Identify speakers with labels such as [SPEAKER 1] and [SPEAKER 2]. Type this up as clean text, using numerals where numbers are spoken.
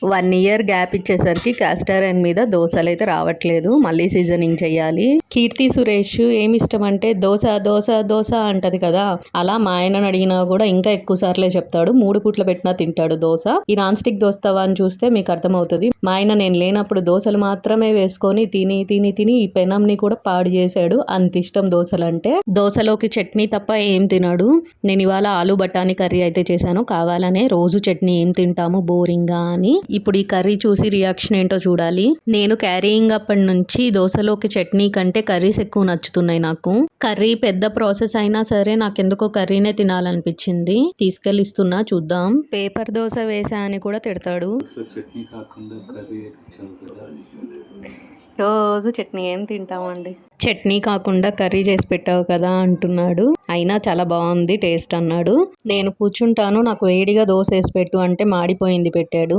[SPEAKER 1] 1 year gap ఇచ్చేసరికి castor అయిన్ మీద దోశలు అయితే రావట్లేదు. మళ్ళీ సీజనింగ్ చేయాలి. కీర్తి సురేష్ ఏమి ఇష్టం అంటే దోశ దోశ దోశ అంటది కదా, అలా మా ఆయనని అడిగినా కూడా ఇంకా ఎక్కువ సార్లే చెప్తాడు. 3 పూట్ల పెట్టినా తింటాడు దోశ. ఈ నాన్ స్టిక్ దోశ తవా అని చూస్తే మీకు అర్థమవుతుంది. మా ఆయన నేను లేనప్పుడు దోశలు మాత్రమే వేసుకొని తిని తిని తిని ఈ పెనంని కూడా పాడు చేశాడు. అంత ఇష్టం దోశలు అంటే. దోశలోకి చట్నీ తప్ప ఏం తినడు. నేను ఇవాళ ఆలు బఠానీ కర్రీ అయితే చేశాను. కావాలనే రోజు చట్నీ ఏం తింటాము బోరింగ్గా అని. ఇప్పుడు ఈ కర్రీ చూసి రియాక్షన్ ఏంటో చూడాలి. నేను క్యారీయింగ్ అప్పటి నుంచి దోశలోకి చట్నీ కంటే కర్రీస్ ఎక్కువ నచ్చుతున్నాయి నాకు. కర్రీ పెద్ద ప్రాసెస్ అయినా సరే నాకెందుకో కర్రీనే తినాలనిపించింది. తీసుకెళ్ళి ఇస్తున్నా, చూద్దాం. పేపర్ దోశ వేసా అని కూడా తిడతాడు.
[SPEAKER 2] చట్నీ కాకుండా కర్రీ
[SPEAKER 1] రోజు చట్నీ ఏం తింటామండి. చట్నీ కాకుండా కర్రీ చేసి పెట్టావు కదా అంటున్నాడు. అయినా చాలా బాగుంది టేస్ట్ అన్నాడు. నేను కూర్చుంటాను, నాకు వేడిగా దోశ వేసి పెట్టు అంటే మాడిపోయింది పెట్టాడు.